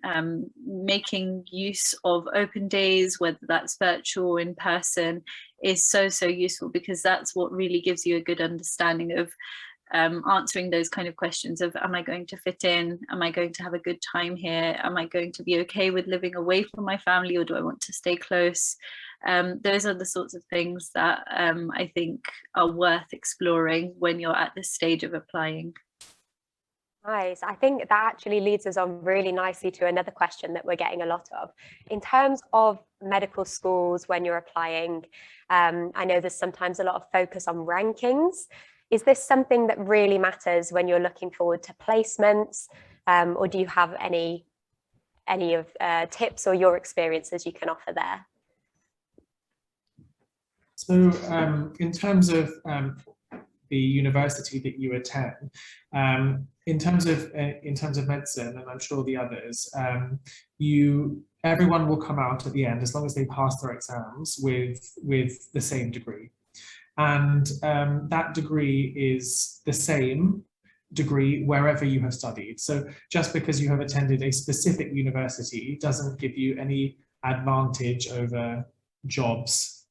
making use of open days, whether that's virtual or in person, is so useful, because that's what really gives you a good understanding of answering those kind of questions of, am I going to fit in? Am I going to have a good time here? Am I going to be okay with living away from my family, or do I want to stay close? Those are the sorts of things that I think are worth exploring when you're at this stage of applying. Nice. I think that actually leads us on really nicely to another question that we're getting a lot of. In terms of medical schools, when you're applying, I know there's sometimes a lot of focus on rankings. Is this something that really matters when you're looking forward to placements, or do you have any of tips or your experiences you can offer there? So in terms of the university that you attend, in terms of medicine, and I'm sure the others, everyone will come out at the end, as long as they pass their exams, with the same degree. And that degree is the same degree wherever you have studied. So just because you have attended a specific university doesn't give you any advantage over jobs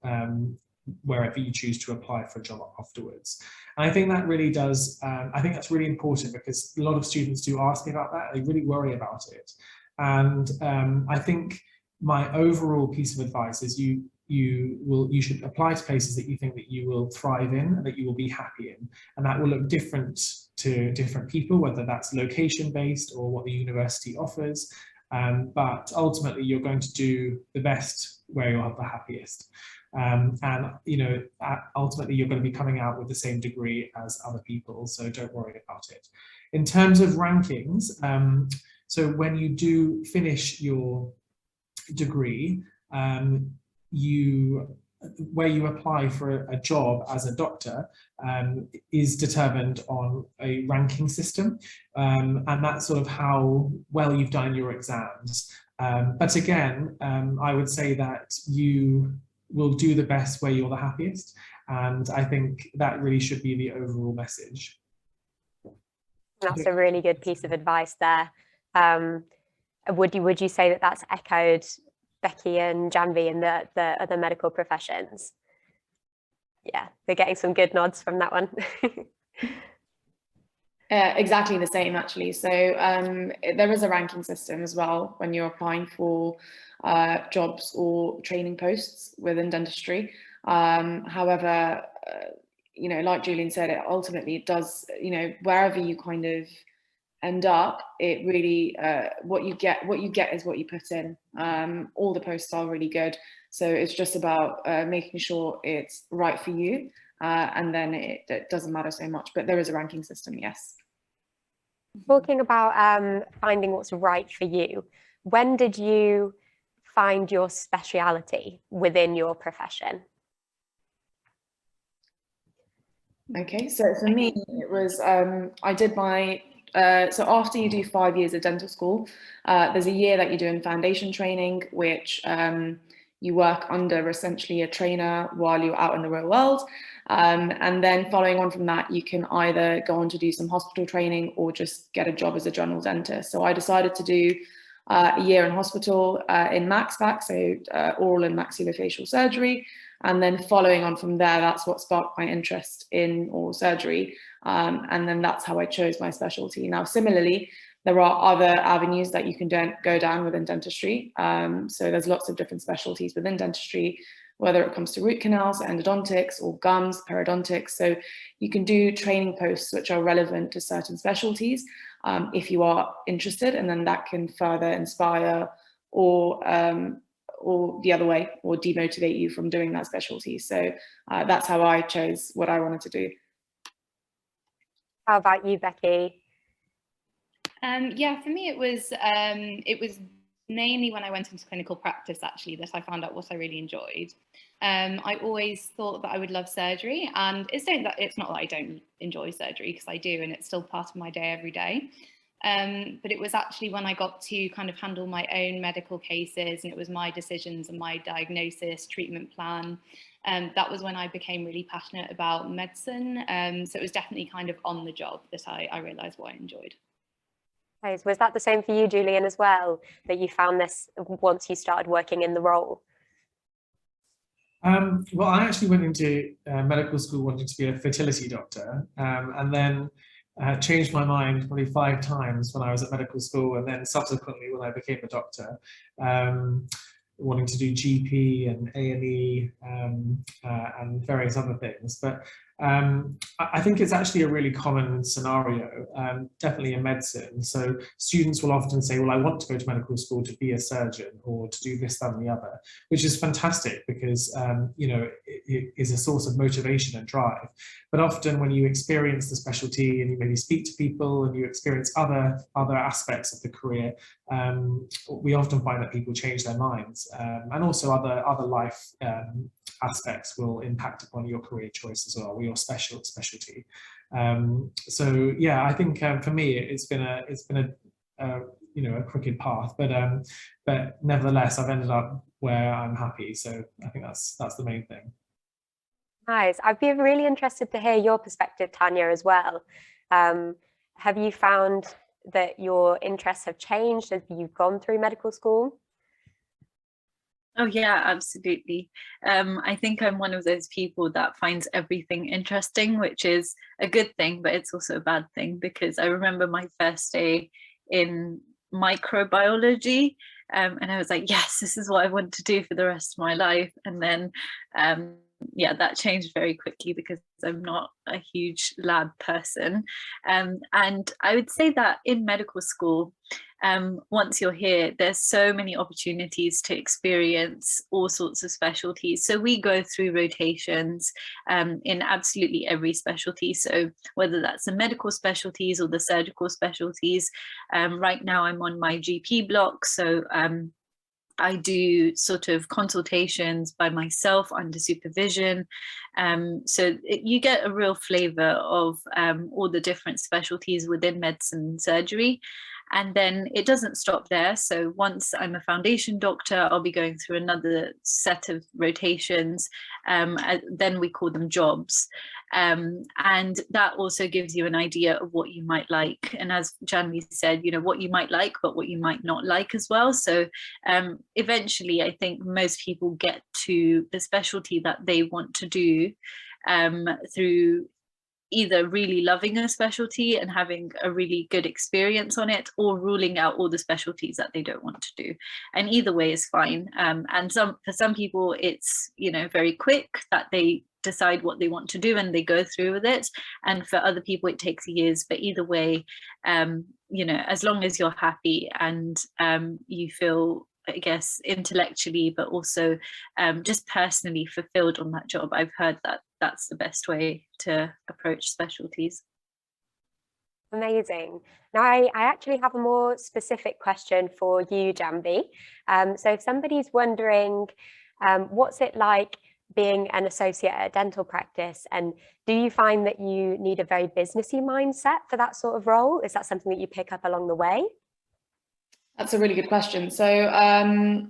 wherever you choose to apply for a job afterwards. And I think that really does, I think that's really important, because a lot of students do ask me about that. They really worry about it. And I think my overall piece of advice is you should apply to places that you think that you will thrive in and that you will be happy in, and that will look different to different people, whether that's location based or what the university offers, but ultimately you're going to do the best where you're the happiest. And ultimately you're going to be coming out with the same degree as other people, so don't worry about it. In terms of rankings, so when you do finish your degree, where you apply for a job as a doctor is determined on a ranking system, and that's sort of how well you've done your exams. But again, I would say that you will do the best where you're the happiest, and I think that really should be the overall message. That's a really good piece of advice there. Would you say that that's echoed Becky and Janvi and the other medical professions? Yeah, we're getting some good nods from that one. Exactly the same, actually. So there is a ranking system as well when you're applying for jobs or training posts within dentistry. However, like Julian said, it does, wherever you kind of end up, it really what you get is what you put in. All the posts are really good, so it's just about making sure it's right for you, and then it doesn't matter so much. But there is a ranking system, yes. Talking about finding what's right for you, when did you find your speciality within your profession? Okay, so for me, it was I did my so after you do 5 years of dental school, there's a year that you do in foundation training, which you work under essentially a trainer while you're out in the real world. And then following on from that, you can either go on to do some hospital training or just get a job as a general dentist. So I decided to do a year in hospital in MaxVac, so oral and maxillofacial surgery. And then following on from there, that's what sparked my interest in oral surgery. And then that's how I chose my specialty. Now, similarly, there are other avenues that you can go down within dentistry. So there's lots of different specialties within dentistry, whether it comes to root canals, endodontics, or gums, periodontics. So you can do training posts which are relevant to certain specialties if you are interested, and then that can further inspire or the other way, or demotivate you from doing that specialty. So that's how I chose what I wanted to do. How about you, Becky? Yeah, for me, it was mainly when I went into clinical practice, actually, that I found out what I really enjoyed. I always thought that I would love surgery, and it's not that I don't enjoy surgery, because I do, and it's still part of my day every day. But it was actually when I got to kind of handle my own medical cases, and it was my decisions and my diagnosis, treatment plan. That was when I became really passionate about medicine. So it was definitely kind of on the job that I realised what I enjoyed. Was that the same for you, Julian, as well, that you found this once you started working in the role? Well, I actually went into medical school wanting to be a fertility doctor, and then changed my mind probably 5 times when I was at medical school, and then subsequently when I became a doctor, wanting to do GP and A&E and various other things. But I think it's actually a really common scenario, definitely in medicine. So students will often say, well, I want to go to medical school to be a surgeon or to do this, that, and the other, which is fantastic because, it is a source of motivation and drive. But often when you experience the specialty and you maybe speak to people and you experience other aspects of the career, we often find that people change their minds, and also other life aspects will impact upon your career choice as well, or your specialty. So yeah, I think for me it's been a crooked path, but nevertheless I've ended up where I'm happy. So I think that's the main thing. Nice. I'd be really interested to hear your perspective, Tanya, as well. Have you found that your interests have changed as you've gone through medical school? Oh yeah, absolutely. I think I'm one of those people that finds everything interesting, which is a good thing, but it's also a bad thing, because I remember my first day in microbiology, and I was like, yes, this is what I want to do for the rest of my life. And then yeah, that changed very quickly because I'm not a huge lab person. And I would say that in medical school, once you're here, there's so many opportunities to experience all sorts of specialties. So we go through rotations in absolutely every specialty. So whether that's the medical specialties or the surgical specialties, right now I'm on my GP block. So I do sort of consultations by myself under supervision. You get a real flavour of all the different specialties within medicine and surgery. And then it doesn't stop there. So once I'm a foundation doctor, I'll be going through another set of rotations. Then we call them jobs. And that also gives you an idea of what you might like. And as Janvi said, you know, what you might like, but what you might not like as well. So eventually, I think most people get to the specialty that they want to do through either really loving a specialty and having a really good experience on it, or ruling out all the specialties that they don't want to do. And either way is fine. And for some people, it's, you know, very quick that they decide what they want to do and they go through with it. And for other people, it takes years. But either way, you know, as long as you're happy and you feel, I guess, intellectually, but also just personally fulfilled on that job, I've heard that that's the best way to approach specialties. Amazing. Now, I actually have a more specific question for you, Janvi. So if somebody's wondering, what's it like being an associate at a dental practice, and do you find that you need a very businessy mindset for that sort of role? Is that something that you pick up along the way? That's a really good question. So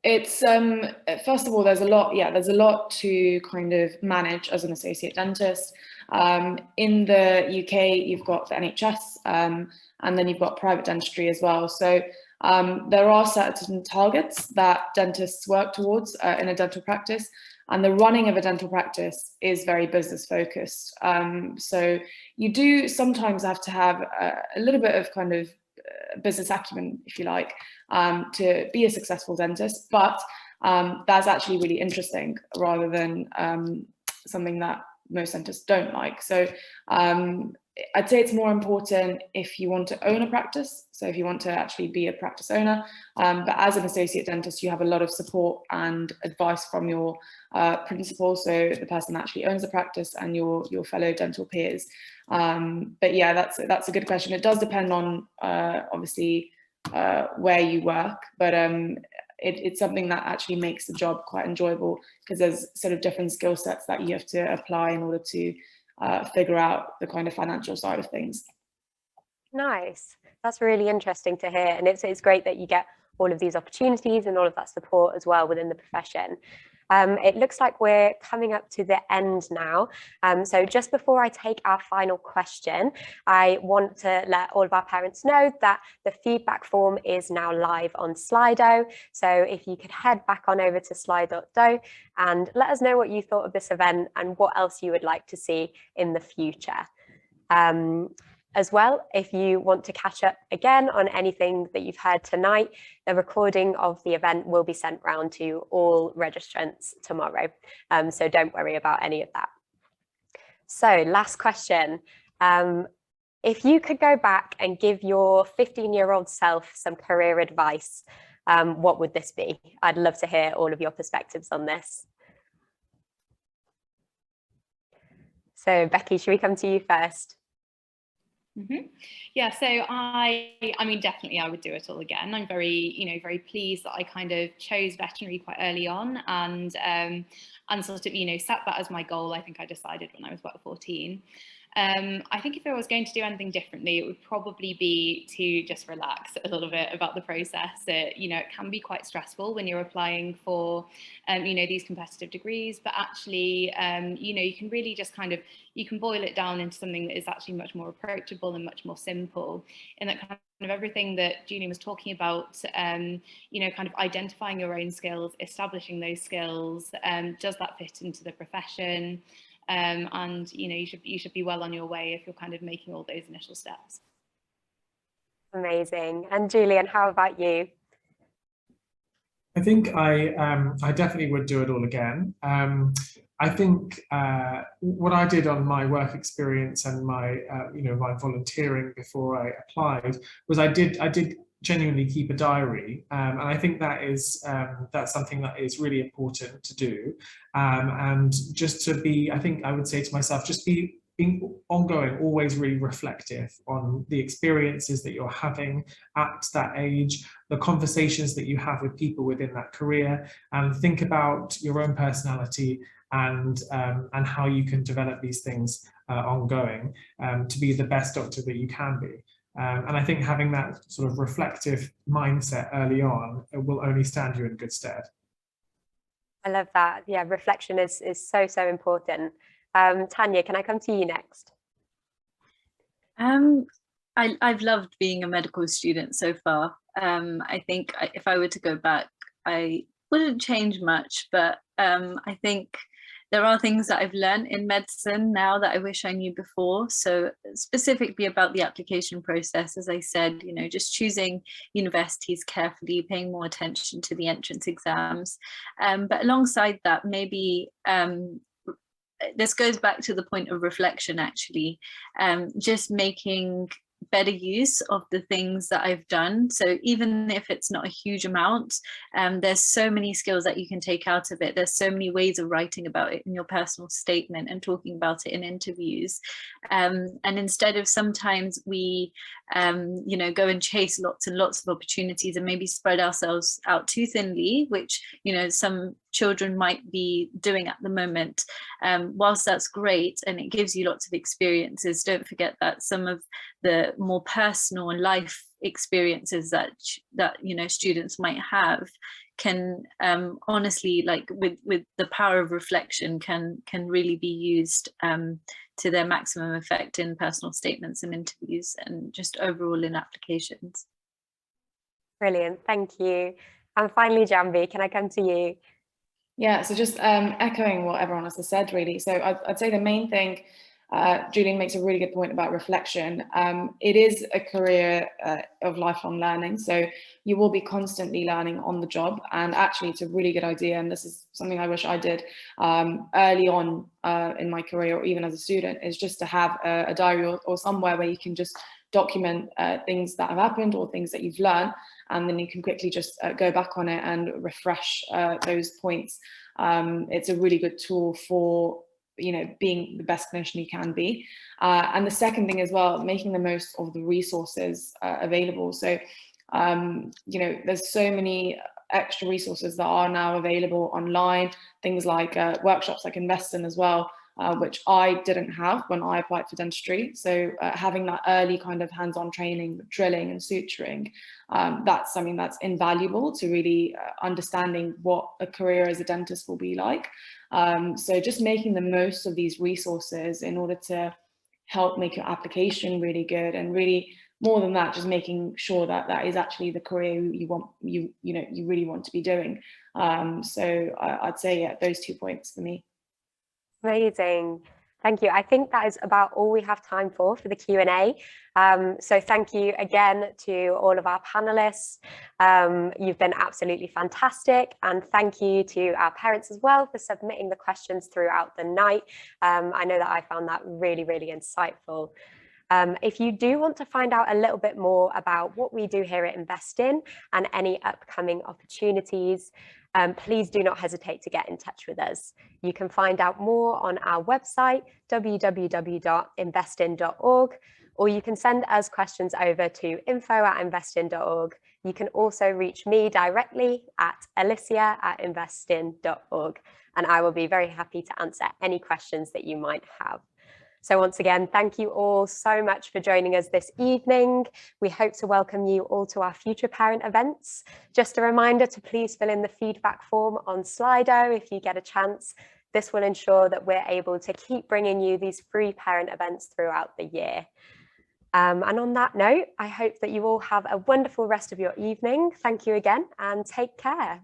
it's first of all, there's a lot to kind of manage as an associate dentist. In the UK, you've got the NHS, and then you've got private dentistry as well. So there are certain targets that dentists work towards in a dental practice, and the running of a dental practice is very business focused. So you do sometimes have to have a little bit of kind of business acumen, if you like, to be a successful dentist, but that's actually really interesting rather than something that most dentists don't like. So I'd say it's more important if you want to own a practice, so if you want to actually be a practice owner, but as an associate dentist, you have a lot of support and advice from your principal, so the person that actually owns the practice, and your fellow dental peers. But yeah, that's a good question. It does depend on obviously where you work, but it's something that actually makes the job quite enjoyable, because there's sort of different skill sets that you have to apply in order to figure out the kind of financial side of things. Nice. That's really interesting to hear, and it's great that you get all of these opportunities and all of that support as well within the profession. It looks like we're coming up to the end now. So just before I take our final question, I want to let all of our parents know that the feedback form is now live on Slido. So if you could head back on over to slido and let us know what you thought of this event and what else you would like to see in the future. As well, if you want to catch up again on anything that you've heard tonight, the recording of the event will be sent round to all registrants tomorrow. So don't worry about any of that. So last question. If you could go back and give your 15-year-old self some career advice, what would this be? I'd love to hear all of your perspectives on this. So Becky, should we come to you first? Yeah, so I mean, definitely I would do it all again. I'm very, very pleased that I kind of chose veterinary quite early on, and sort of, set that as my goal. I think I decided when I was about 14. I think if I was going to do anything differently, it would probably be to just relax a little bit about the process. It can be quite stressful when you're applying for, these competitive degrees, but actually, you can really just you can boil it down into something that is actually much more approachable and much more simple. And that kind of everything that Julian was talking about, kind of identifying your own skills, establishing those skills, does that fit into the profession? And you should be well on your way if you're kind of making all those initial steps. Amazing. And Julian, how about you? I think I definitely would do it all again. I think what I did on my work experience and my my volunteering before I applied was I did genuinely keep a diary, and I think that is that's something that is really important to do, and just to be, I think I would say to myself, just being ongoing, always really reflective on the experiences that you're having at that age, the conversations that you have with people within that career, and think about your own personality and how you can develop these things ongoing to be the best doctor that you can be. And I think having that sort of reflective mindset early on will only stand you in good stead. I love that. Yeah, reflection is so important. Tanya, can I come to you next? I've loved being a medical student so far. I think if I were to go back, I wouldn't change much, but I think there are things that I've learned in medicine now that I wish I knew before. So specifically about the application process, as I said, you know, just choosing universities carefully, paying more attention to the entrance exams. But alongside that, maybe this goes back to the point of reflection, actually, just making better use of the things that I've done. So even if it's not a huge amount, there's so many skills that you can take out of it. There's so many ways of writing about it in your personal statement and talking about it in interviews. And instead of sometimes we, you know, go and chase lots and lots of opportunities and maybe spread ourselves out too thinly, which, you know, some children might be doing at the moment. Whilst that's great and it gives you lots of experiences, don't forget that some of the more personal and life experiences that you know students might have can honestly, like with the power of reflection, can really be used to their maximum effect in personal statements and interviews and just overall in applications. Brilliant, thank you. And finally, Janvi, can I come to you? Yeah, so just echoing what everyone else has said, really. So I'd say the main thing, Julian makes a really good point about reflection. It is a career of lifelong learning, so you will be constantly learning on the job, and actually it's a really good idea, and this is something I wish I did early on in my career, or even as a student, is just to have a diary or somewhere where you can just document things that have happened or things that you've learned, and then you can quickly just go back on it and refresh those points. It's a really good tool for, you know, being the best clinician you can be. And the second thing as well, making the most of the resources available. So, you know, there's so many extra resources that are now available online, things like workshops like Invest In as well, which I didn't have when I applied for dentistry. So having that early kind of hands-on training with drilling and suturing, that's something that's invaluable to really understanding what a career as a dentist will be like. So just making the most of these resources in order to help make your application really good, and really more than that, just making sure that that is actually the career you really want to be doing. So I'd say, yeah, those 2 points for me. Amazing. Thank you. I think that is about all we have time for the Q&A. So thank you again to all of our panelists. You've been absolutely fantastic. And thank you to our parents as well for submitting the questions throughout the night. I know that I found that really, really insightful. If you do want to find out a little bit more about what we do here at Invest In and any upcoming opportunities, please do not hesitate to get in touch with us. You can find out more on our website, www.investin.org, or you can send us questions over to info@investin.org. You can also reach me directly at alicia@investin.org, and I will be very happy to answer any questions that you might have. So once again, thank you all so much for joining us this evening. We hope to welcome you all to our future parent events. Just a reminder to please fill in the feedback form on Slido if you get a chance. This will ensure that we're able to keep bringing you these free parent events throughout the year. And on that note, I hope that you all have a wonderful rest of your evening. Thank you again and take care.